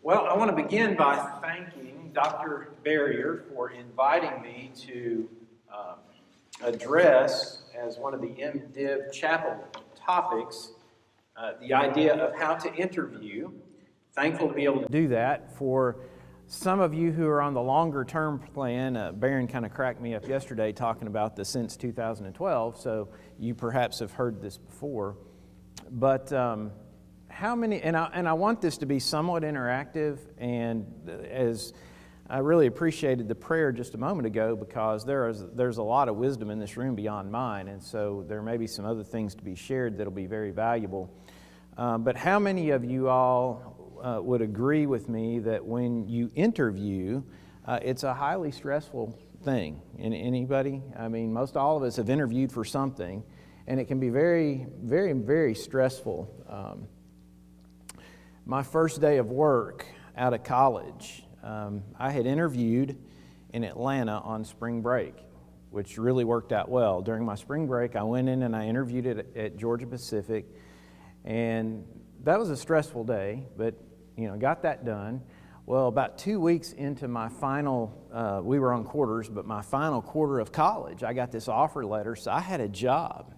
Well, I want to begin by thanking Dr. Barrier for inviting me to address, as one of the MDiv chapel topics, the idea of how to interview. Thankful to be able to do that. For some of you who are on the longer term plan, Barron kind of cracked me up yesterday talking about the since 2012, so you perhaps have heard this before. But how many, and I want this to be somewhat interactive, and as I really appreciated the prayer just a moment ago, because there's a lot of wisdom in this room beyond mine, and so there may be some other things to be shared that'll be very valuable. But how many of you all would agree with me that when you interview, it's a highly stressful thing? Anybody? I mean, most all of us have interviewed for something, and it can be very, very, very stressful. My first day of work out of college, I had interviewed in Atlanta on spring break, which really worked out well. During my spring break, I went in and I interviewed at Georgia Pacific, and that was a stressful day, but got that done. Well, about 2 weeks into my final, we were on quarters, but my final quarter of college, I got this offer letter, so I had a job.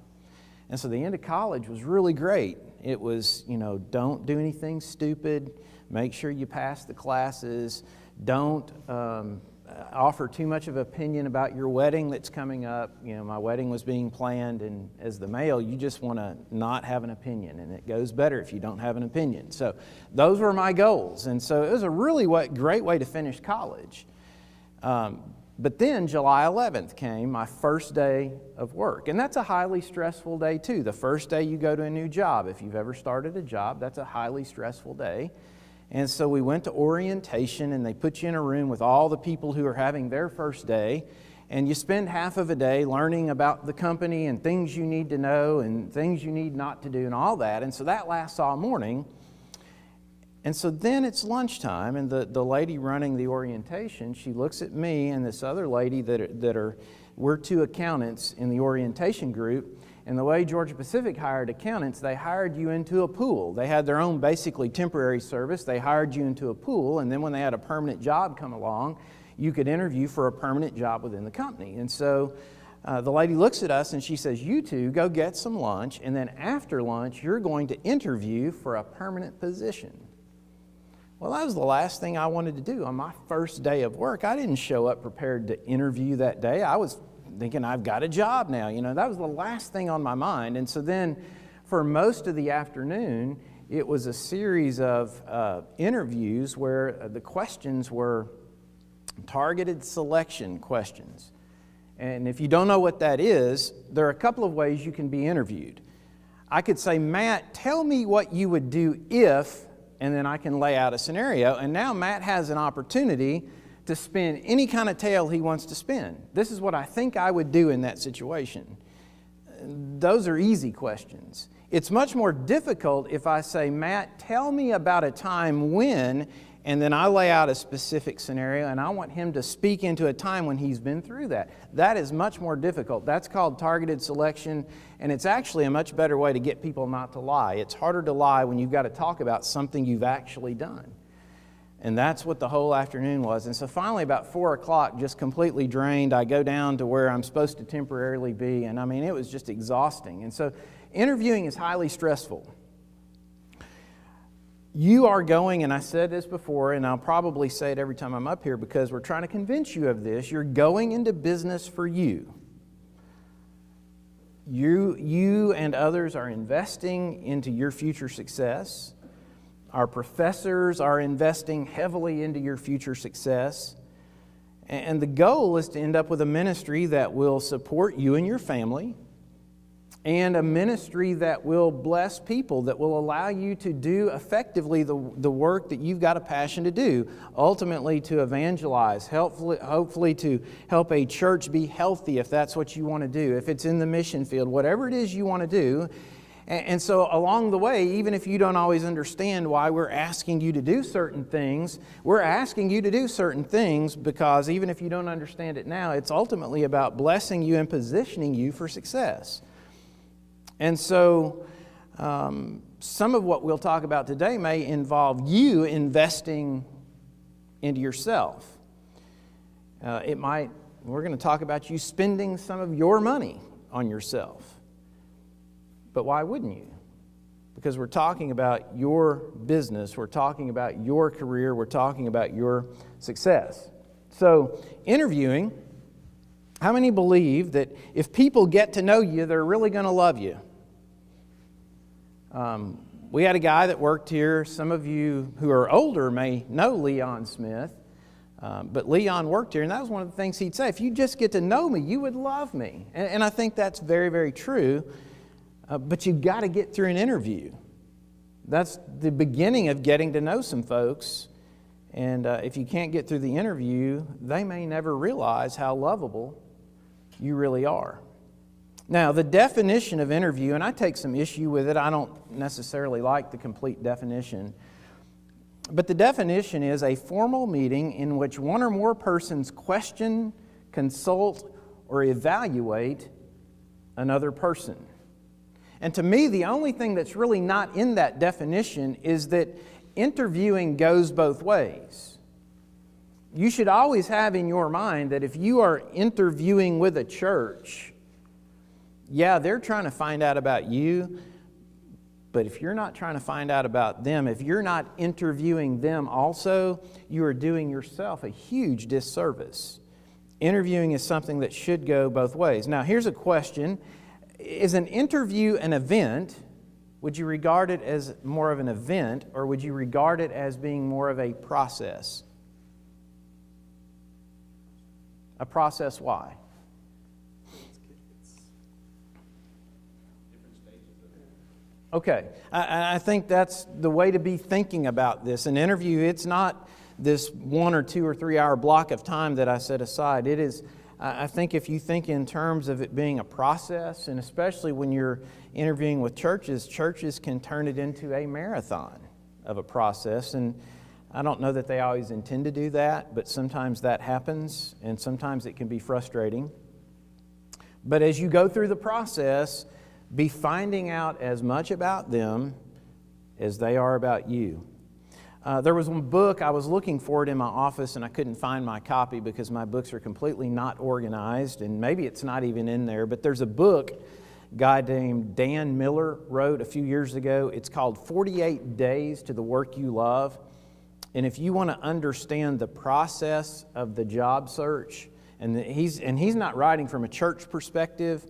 And so the end of college was really great. It was, don't do anything stupid. Make sure you pass the classes. Don't offer too much of an opinion about your wedding that's coming up. My wedding was being planned, and as the male, you just want to not have an opinion, and it goes better if you don't have an opinion. So those were my goals, and so it was a really great way to finish college. But then July 11th came, my first day of work. And that's a highly stressful day too. The first day you go to a new job. If you've ever started a job, that's a highly stressful day. And so we went to orientation, and they put you in a room with all the people who are having their first day. And you spend half of a day learning about the company and things you need to know and things you need not to do and all that. And so that lasts all morning. And so then it's lunchtime, and the lady running the orientation, she looks at me and this other lady we're two accountants in the orientation group. And the way Georgia Pacific hired accountants, they hired you into a pool. They had their own basically temporary service. They hired you into a pool, and then when they had a permanent job come along, you could interview for a permanent job within the company. And so the lady looks at us and she says, you two go get some lunch, and then after lunch, you're going to interview for a permanent position. Well, that was the last thing I wanted to do on my first day of work. I didn't show up prepared to interview that day. I was thinking, I've got a job now. That was the last thing on my mind. And so then for most of the afternoon, it was a series of interviews where the questions were targeted selection questions. And if you don't know what that is, there are a couple of ways you can be interviewed. I could say, Matt, tell me what you would do if, and then I can lay out a scenario. And now Matt has an opportunity to spin any kind of tale he wants to spin. This is what I think I would do in that situation. Those are easy questions. It's much more difficult if I say, Matt, tell me about a time when, and then I lay out a specific scenario, and I want him to speak into a time when he's been through that. That is much more difficult. That's called targeted selection, and it's actually a much better way to get people not to lie. It's harder to lie when you've got to talk about something you've actually done. And that's what the whole afternoon was. And so finally, about 4 o'clock, just completely drained, I go down to where I'm supposed to temporarily be, and it was just exhausting. And so interviewing is highly stressful. You are going, and I said this before, and I'll probably say it every time I'm up here because we're trying to convince you of this, you're going into business for you. You and others are investing into your future success. Our professors are investing heavily into your future success. And the goal is to end up with a ministry that will support you and your family, and a ministry that will bless people, that will allow you to do effectively the work that you've got a passion to do, ultimately to evangelize, hopefully to help a church be healthy if that's what you want to do, if it's in the mission field, whatever it is you want to do. And so along the way, even if you don't always understand why we're asking you to do certain things, we're asking you to do certain things because even if you don't understand it now, it's ultimately about blessing you and positioning you for success. And so some of what we'll talk about today may involve you investing into yourself. We're going to talk about you spending some of your money on yourself. But why wouldn't you? Because we're talking about your business, we're talking about your career, we're talking about your success. So, interviewing, how many believe that if people get to know you, they're really going to love you? We had a guy that worked here. Some of you who are older may know Leon Smith, but Leon worked here, and that was one of the things he'd say. If you just get to know me, you would love me. And I think that's very, very true. But you've got to get through an interview. That's the beginning of getting to know some folks. And if you can't get through the interview, they may never realize how lovable you really are. Now, the definition of interview, and I take some issue with it. I don't necessarily like the complete definition. But the definition is a formal meeting in which one or more persons question, consult, or evaluate another person. And to me, the only thing that's really not in that definition is that interviewing goes both ways. You should always have in your mind that if you are interviewing with a church, yeah, they're trying to find out about you, but if you're not trying to find out about them, if you're not interviewing them also, you are doing yourself a huge disservice. Interviewing is something that should go both ways. Now, here's a question. Is an interview an event? Would you regard it as more of an event, or would you regard it as being more of a process? A process, why? Okay, I think that's the way to be thinking about this. An interview, it's not this 1 or 2 or 3 hour block of time that I set aside. It is, I think if you think in terms of it being a process, and especially when you're interviewing with churches, churches can turn it into a marathon of a process. And I don't know that they always intend to do that, but sometimes that happens, and sometimes it can be frustrating. But as you go through the process, be finding out as much about them as they are about you. There was one book, I was looking for it in my office, and I couldn't find my copy because my books are completely not organized, and maybe it's not even in there, but there's a book a guy named Dan Miller wrote a few years ago. It's called 48 Days to the Work You Love. And if you want to understand the process of the job search, and he's not writing from a church perspective,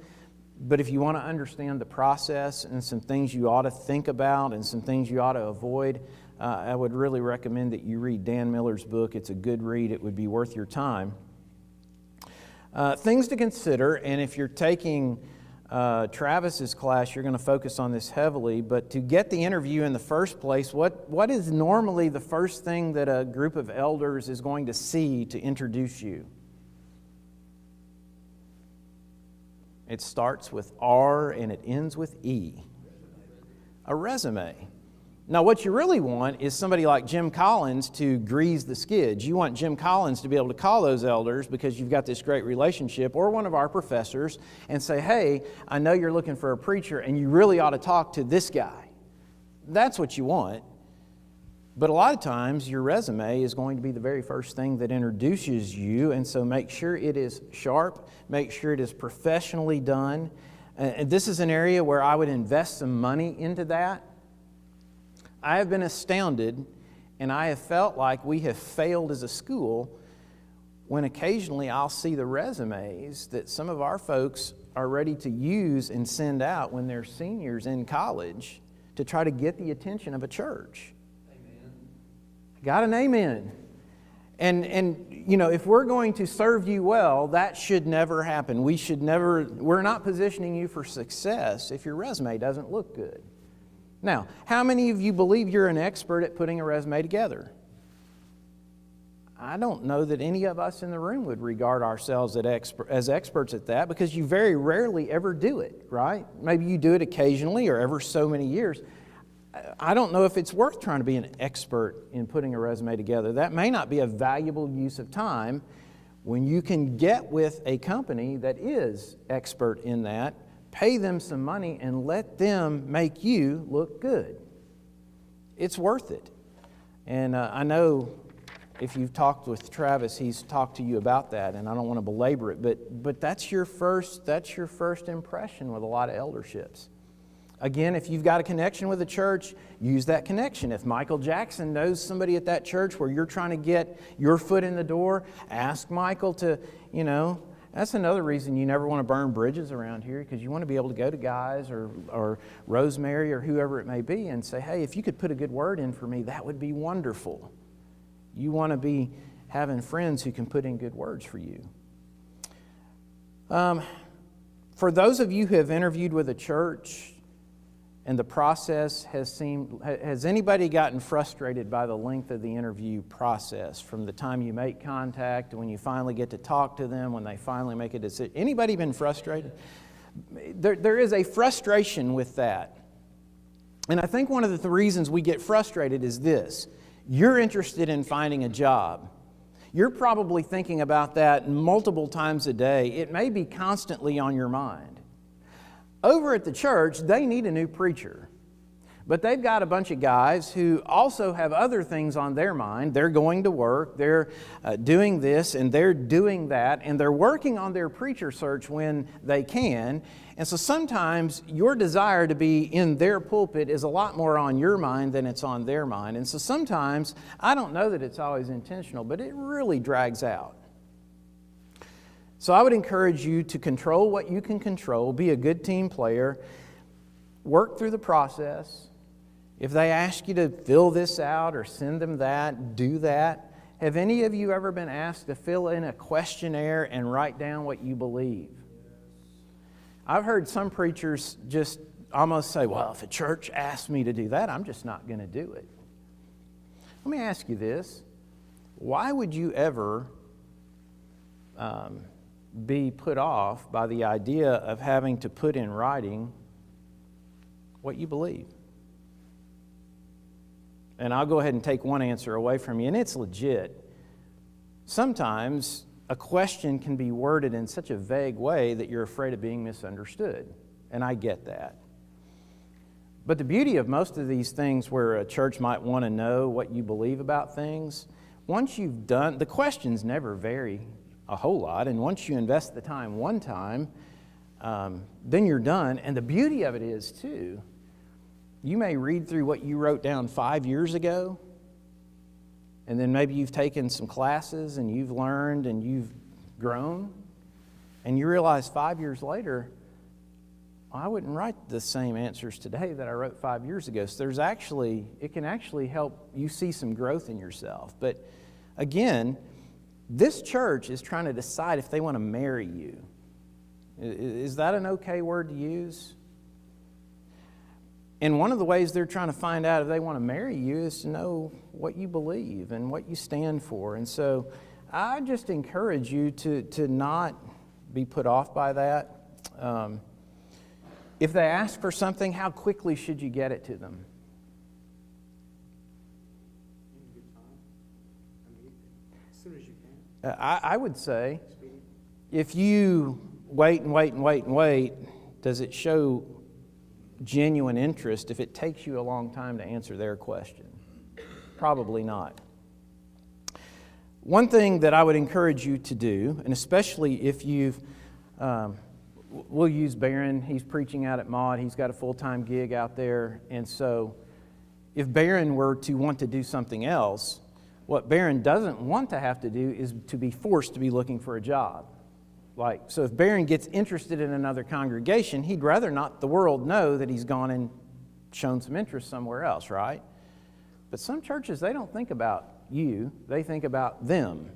but if you want to understand the process and some things you ought to think about and some things you ought to avoid, I would really recommend that you read Dan Miller's book. It's a good read. It would be worth your time. Things to consider, and if you're taking Travis's class, you're going to focus on this heavily, but to get the interview in the first place, what is normally the first thing that a group of elders is going to see to introduce you? It starts with R and it ends with E. A resume. Now, what you really want is somebody like Jim Collins to grease the skids. You want Jim Collins to be able to call those elders because you've got this great relationship, or one of our professors, and say, hey, I know you're looking for a preacher, and you really ought to talk to this guy. That's what you want. But a lot of times, your resume is going to be the very first thing that introduces you, and so make sure it is sharp, make sure it is professionally done. And this is an area where I would invest some money into that. I have been astounded, and I have felt like we have failed as a school when occasionally I'll see the resumes that some of our folks are ready to use and send out when they're seniors in college to try to get the attention of a church. Amen. Got an amen. And you know, if we're going to serve you well, that should never happen. We're not positioning you for success if your resume doesn't look good. Now, how many of you believe you're an expert at putting a resume together? I don't know that any of us in the room would regard ourselves as experts at that, because you very rarely ever do it, right? Maybe you do it occasionally or ever so many years. I don't know if it's worth trying to be an expert in putting a resume together. That may not be a valuable use of time when you can get with a company that is expert in that, pay them some money and let them make you look good. It's worth it. And I know if you've talked with Travis, he's talked to you about that, and I don't want to belabor it, but that's your first impression with a lot of elderships. Again, if you've got a connection with a church, use that connection. If Michael Jackson knows somebody at that church where you're trying to get your foot in the door, ask Michael to, that's another reason you never want to burn bridges around here, because you want to be able to go to guys or Rosemary or whoever it may be and say, hey, if you could put a good word in for me, that would be wonderful. You want to be having friends who can put in good words for you. For those of you who have interviewed with a church and the process has anybody gotten frustrated by the length of the interview process from the time you make contact to when you finally get to talk to them, when they finally make a decision? Anybody been frustrated? There is a frustration with that. And I think one of the reasons we get frustrated is this. You're interested in finding a job. You're probably thinking about that multiple times a day. It may be constantly on your mind. Over at the church, they need a new preacher. But they've got a bunch of guys who also have other things on their mind. They're going to work, they're doing this, and they're doing that, and they're working on their preacher search when they can. And so sometimes your desire to be in their pulpit is a lot more on your mind than it's on their mind. And so sometimes, I don't know that it's always intentional, but it really drags out. So I would encourage you to control what you can control, be a good team player, work through the process. If they ask you to fill this out or send them that, do that. Have any of you ever been asked to fill in a questionnaire and write down what you believe? I've heard some preachers just almost say, well, if a church asks me to do that, I'm just not going to do it. Let me ask you this. Why would you ever be put off by the idea of having to put in writing what you believe? And I'll go ahead and take one answer away from you, and it's legit. Sometimes a question can be worded in such a vague way that you're afraid of being misunderstood, and I get that. But the beauty of most of these things where a church might want to know what you believe about things, once you've done, the questions never vary a whole lot, and once you invest the time one time, then you're done. And the beauty of it is, too, you may read through what you wrote down 5 years ago, and then maybe you've taken some classes and you've learned and you've grown, and you realize 5 years later, I wouldn't write the same answers today that I wrote 5 years ago. So it can actually help you see some growth in yourself. But again, this church is trying to decide if they want to marry you. Is that an okay word to use? And one of the ways they're trying to find out if they want to marry you is to know what you believe and what you stand for. And so I just encourage you to not be put off by that. If they ask for something, how quickly should you get it to them? As soon as you can. I would say, if you wait and wait and wait and wait, does it show genuine interest if it takes you a long time to answer their question? Probably not. One thing that I would encourage you to do, and especially if you've, we'll use Barron, he's preaching out at Maud, he's got a full-time gig out there, and so if Barron were to want to do something else, what Barron doesn't want to have to do is to be forced to be looking for a job. So if Barron gets interested in another congregation, he'd rather not the world know that he's gone and shown some interest somewhere else, right? But some churches, they don't think about you, they think about them.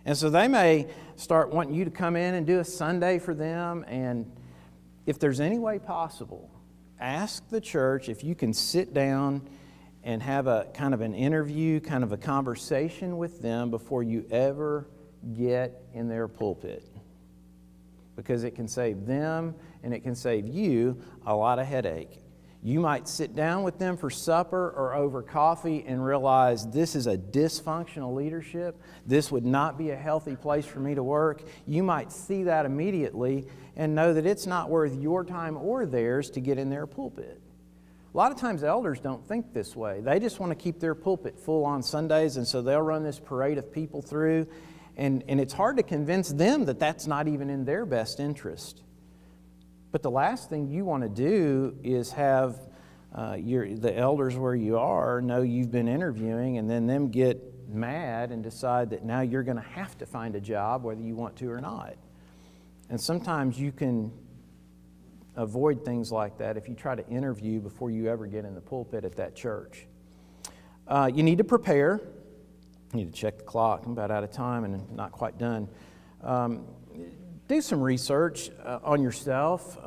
And so they may start wanting you to come in and do a Sunday for them, and if there's any way possible, ask the church if you can sit down and have a kind of an interview, kind of a conversation with them before you ever get in their pulpit. Because it can save them and it can save you a lot of headache. You might sit down with them for supper or over coffee and realize this is a dysfunctional leadership. This would not be a healthy place for me to work. You might see that immediately and know that it's not worth your time or theirs to get in their pulpit. A lot of times elders don't think this way. They just want to keep their pulpit full on Sundays, and so they'll run this parade of people through, and it's hard to convince them that that's not even in their best interest. But the last thing you want to do is have the elders where you are know you've been interviewing and then them get mad and decide that now you're going to have to find a job whether you want to or not. And sometimes you can avoid things like that if you try to interview before you ever get in the pulpit at that church. You need to prepare. You need to check the clock. I'm about out of time and not quite done. Do some research on yourself.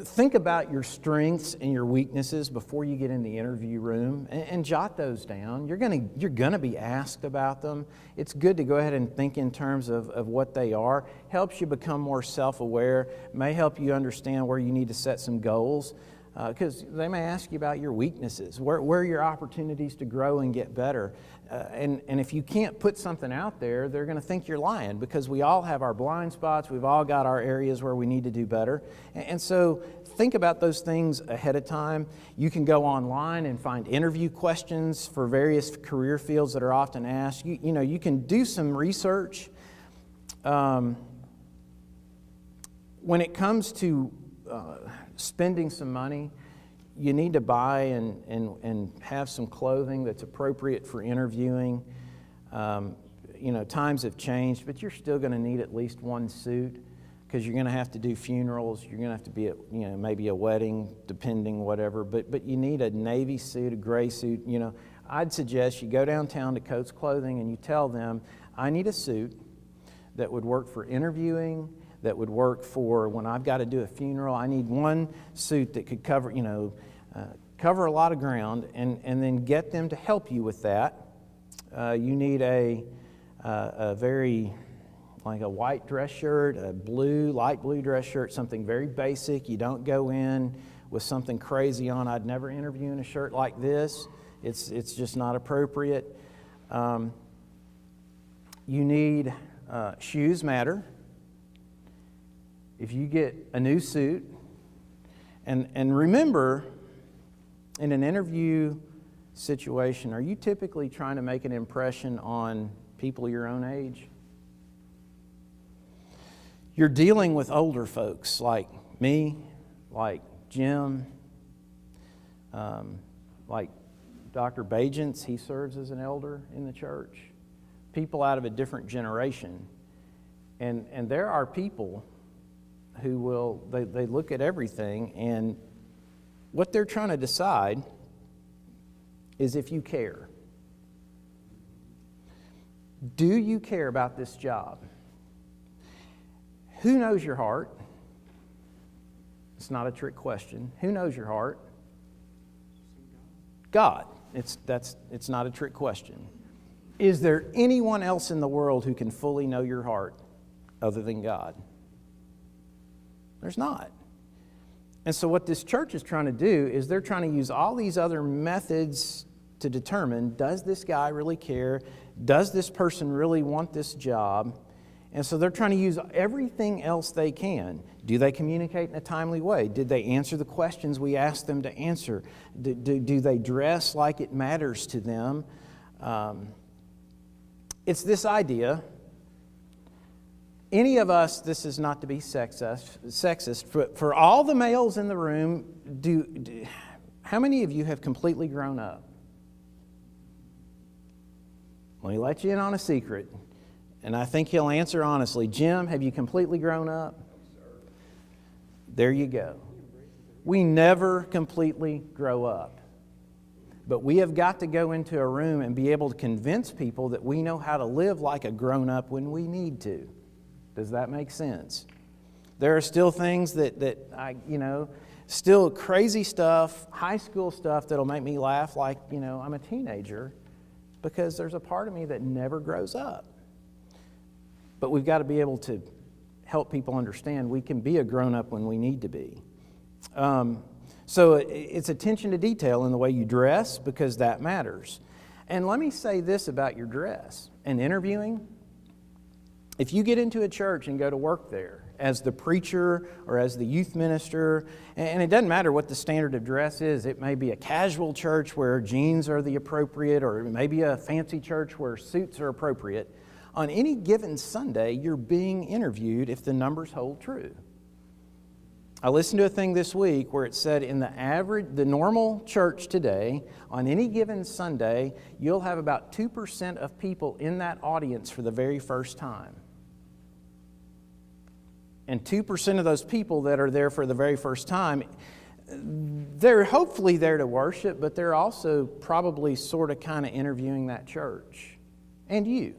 Think about your strengths and your weaknesses before you get in the interview room and jot those down. You're gonna be asked about them. It's good to go ahead and think in terms of what they are. Helps you become more self-aware, may help you understand where you need to set some goals, because they may ask you about your weaknesses, where are your opportunities to grow and get better. And if you can't put something out there, they're going to think you're lying, because we all have our blind spots. We've all got our areas where we need to do better. And so think about those things ahead of time. You can go online and find interview questions for various career fields that are often asked. You can do some research. When it comes to spending some money, you need to buy and have some clothing that's appropriate for interviewing. Times have changed, but you're still going to need at least one suit, because you're going to have to do funerals. You're going to have to be at, maybe a wedding, depending, whatever. But you need a navy suit, a gray suit. I'd suggest you go downtown to Coates Clothing and you tell them, I need a suit that would work for interviewing, that would work for when I've got to do a funeral. I need one suit that could cover a lot of ground, and then get them to help you with that. You need a very, like a white dress shirt, a light blue dress shirt, something very basic. You don't go in with something crazy on. I'd never interview in a shirt like this. It's just not appropriate. You need shoes matter. If you get a new suit, and remember, in an interview situation, are you typically trying to make an impression on people your own age? You're dealing with older folks like me, like Jim, like Dr. Bajents, he serves as an elder in the church. People out of a different generation. And there are people who they look at everything, and what they're trying to decide is if you care. Do you care about this job? Who knows your heart? It's not a trick question. Who knows your heart? God. It's not a trick question. Is there anyone else in the world who can fully know your heart other than God? There's not. And so what this church is trying to do is they're trying to use all these other methods to determine, does this guy really care? Does this person really want this job? And so they're trying to use everything else they can. Do they communicate in a timely way? Did they answer the questions we asked them to answer? Do they dress like it matters to them? It's this idea. Any of us, this is not to be sexist, but for all the males in the room, how many of you have completely grown up? Let me let you in on a secret, and I think he'll answer honestly. Jim, have you completely grown up? There you go. We never completely grow up. But we have got to go into a room and be able to convince people that we know how to live like a grown-up when we need to. Does that make sense? There are still things that still crazy stuff, high school stuff that'll make me laugh like, I'm a teenager, because there's a part of me that never grows up. But we've got to be able to help people understand we can be a grown-up when we need to be. So it's attention to detail in the way you dress, because that matters. And let me say this about your dress and interviewing. If you get into a church and go to work there as the preacher or as the youth minister, and it doesn't matter what the standard of dress is, it may be a casual church where jeans are the appropriate, or it may be a fancy church where suits are appropriate. On any given Sunday, you're being interviewed if the numbers hold true. I listened to a thing this week where it said in the normal church today, on any given Sunday, you'll have about 2% of people in that audience for the very first time. And 2% of those people that are there for the very first time, they're hopefully there to worship, but they're also probably sort of kind of interviewing that church and you.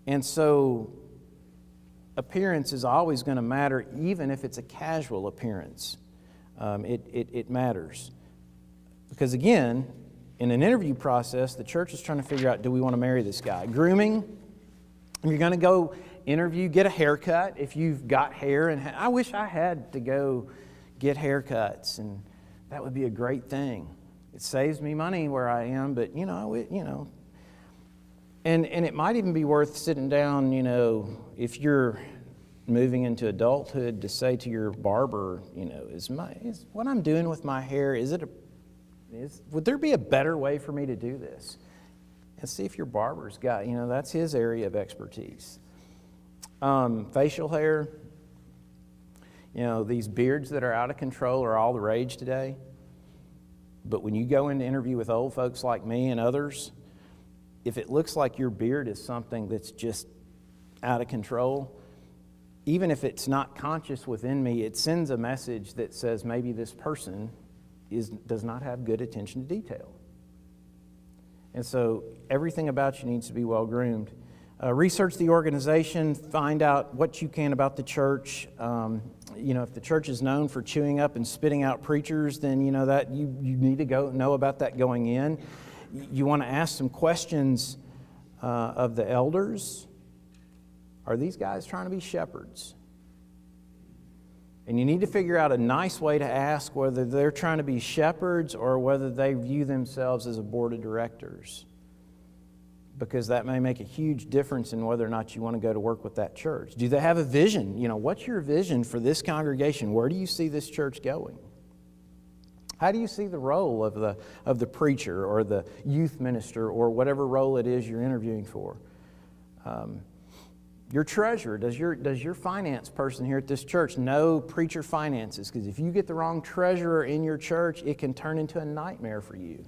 And so appearance is always going to matter, even if it's a casual appearance. It matters. Because again, in an interview process, the church is trying to figure out, do we want to marry this guy? Grooming, you're going to go interview, get a haircut if you've got hair. And I wish I had to go get haircuts, and that would be a great thing. It saves me money where I am, but And it might even be worth sitting down, if you're moving into adulthood, to say to your barber, is what I'm doing with my hair, would there be a better way for me to do this? And see if your barber's got, that's his area of expertise. Facial hair, these beards that are out of control are all the rage today. But when you go into interview with old folks like me and others, if it looks like your beard is something that's just out of control, even if it's not conscious within me, it sends a message that says maybe this person does not have good attention to detail. And so everything about you needs to be well groomed. Research the organization, find out what you can about the church. If the church is known for chewing up and spitting out preachers, then that you need to go know about that going in. You want to ask some questions of the elders. Are these guys trying to be shepherds? And you need to figure out a nice way to ask whether they're trying to be shepherds or whether they view themselves as a board of directors, because that may make a huge difference in whether or not you want to go to work with that church. Do they have a vision? What's your vision for this congregation? Where do you see this church going? How do you see the role of the preacher or the youth minister or whatever role it is you're interviewing for? Your treasurer, does your finance person here at this church know preacher finances? Because if you get the wrong treasurer in your church, it can turn into a nightmare for you.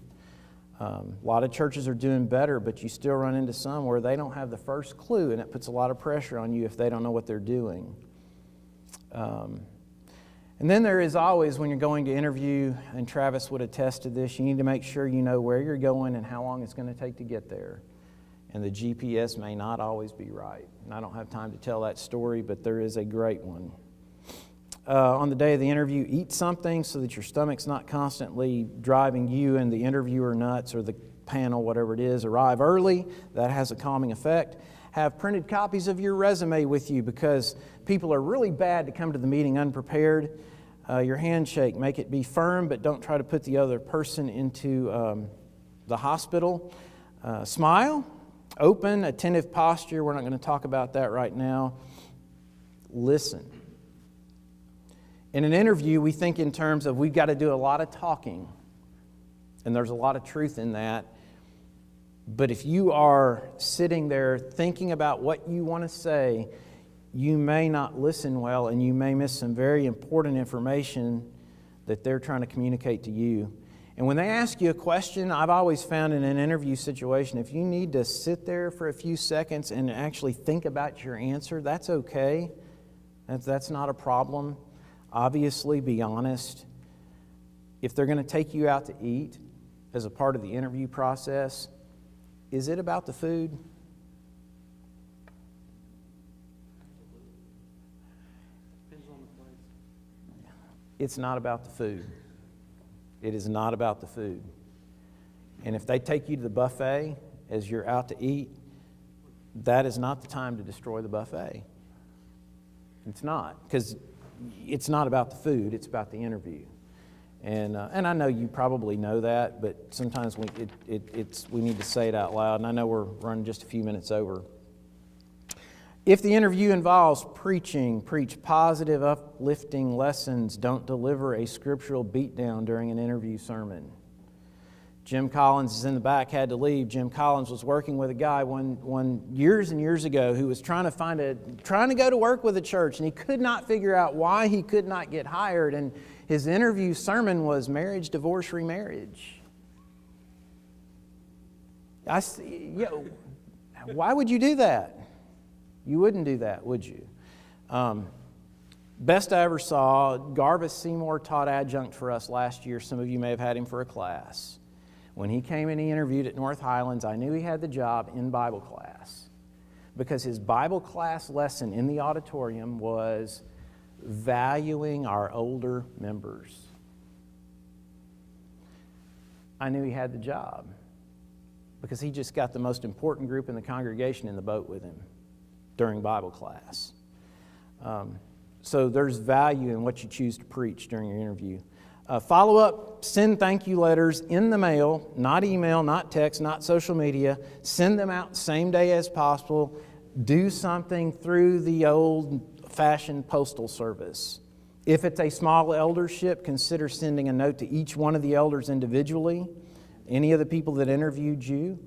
A lot of churches are doing better, but you still run into some where they don't have the first clue, and it puts a lot of pressure on you if they don't know what they're doing. And then there is always, when you're going to interview, and Travis would attest to this, you need to make sure you know where you're going and how long it's going to take to get there. And the GPS may not always be right. And I don't have time to tell that story, but there is a great one. On the day of the interview, eat something so that your stomach's not constantly driving you and the interviewer nuts, or the panel, whatever it is. Arrive early. That has a calming effect. Have printed copies of your resume with you, because people are really bad to come to the meeting unprepared. Your handshake, make it be firm, but don't try to put the other person into the hospital. Smile. Open, attentive posture. We're not going to talk about that right now. Listen. In an interview, we think in terms of we've got to do a lot of talking. And there's a lot of truth in that. But if you are sitting there thinking about what you want to say, you may not listen well, and you may miss some very important information that they're trying to communicate to you. And when they ask you a question, I've always found in an interview situation, if you need to sit there for a few seconds and actually think about your answer, that's okay. That's not a problem. Obviously, be honest. If they're going to take you out to eat as a part of the interview process, is it about the food? Depends on the place. It's not about the food. It is not about the food. And if they take you to the buffet as you're out to eat, that is not the time to destroy the buffet. It's not, because it's not about the food, it's about the interview. And I know you probably know that, but sometimes we need to say it out loud, and I know we're running just a few minutes over. If the interview involves preaching, preach positive, uplifting lessons. Don't deliver a scriptural beatdown during an interview sermon. Jim Collins is in the back, had to leave. Jim Collins was working with a guy one years and years ago who was trying to go to work with a church, and he could not figure out why he could not get hired. And his interview sermon was marriage, divorce, remarriage. Why would you do that? You wouldn't do that, would you? Best I ever saw, Garvis Seymour taught adjunct for us last year. Some of you may have had him for a class. When he came and he interviewed at North Highlands, I knew he had the job in Bible class because his Bible class lesson in the auditorium was valuing our older members. I knew he had the job because he just got the most important group in the congregation in the boat with him during Bible class. So there's value in what you choose to preach during your interview. Follow up, send thank you letters in the mail, not email, not text, not social media. Send them out same day as possible. Do something through the old-fashioned postal service. If it's a small eldership, consider sending a note to each one of the elders individually, any of the people that interviewed you.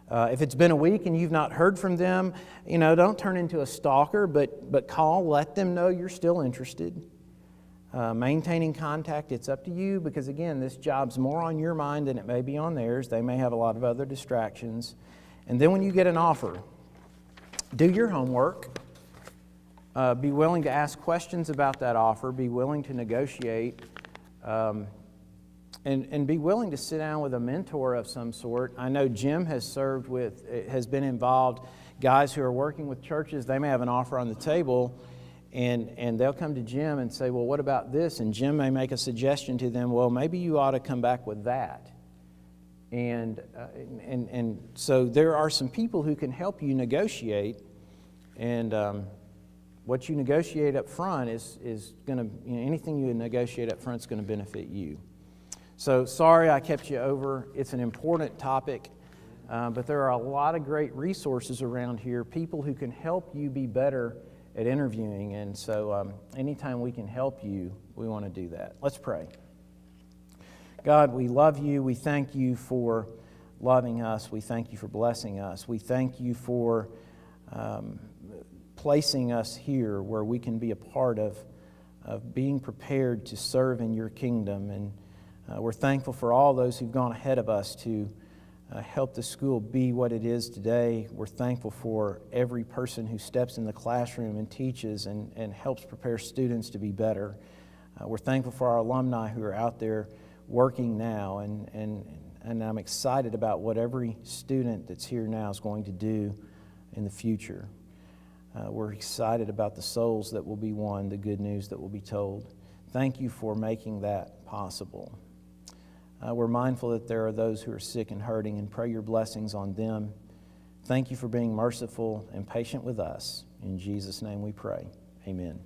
If it's been a week and you've not heard from them, don't turn into a stalker, but call, let them know you're still interested. Maintaining contact, it's up to you because, again, this job's more on your mind than it may be on theirs. They may have a lot of other distractions. And then when you get an offer, do your homework. Be willing to ask questions about that offer. Be willing to negotiate. And be willing to sit down with a mentor of some sort. I know Jim has been involved. Guys who are working with churches, they may have an offer on the table, and they'll come to Jim and say, well, what about this? And Jim may make a suggestion to them, well, maybe you ought to come back with that. And so there are some people who can help you negotiate, and what you negotiate up front is going to, anything you negotiate up front is going to benefit you. So sorry I kept you over. It's an important topic, but there are a lot of great resources around here, people who can help you be better at interviewing. And so anytime we can help you, we want to do that. Let's pray. God, we love you. We thank you for loving us. We thank you for blessing us. We thank you for placing us here where we can be a part of being prepared to serve in your kingdom. And we're thankful for all those who've gone ahead of us to help the school be what it is today. We're thankful for every person who steps in the classroom and teaches and helps prepare students to be better. We're thankful for our alumni who are out there working now, and I'm excited about what every student that's here now is going to do in the future. We're excited about the souls that will be won, the good news that will be told. Thank you for making that possible. We're mindful that there are those who are sick and hurting, and pray your blessings on them. Thank you for being merciful and patient with us. In Jesus' name we pray. Amen.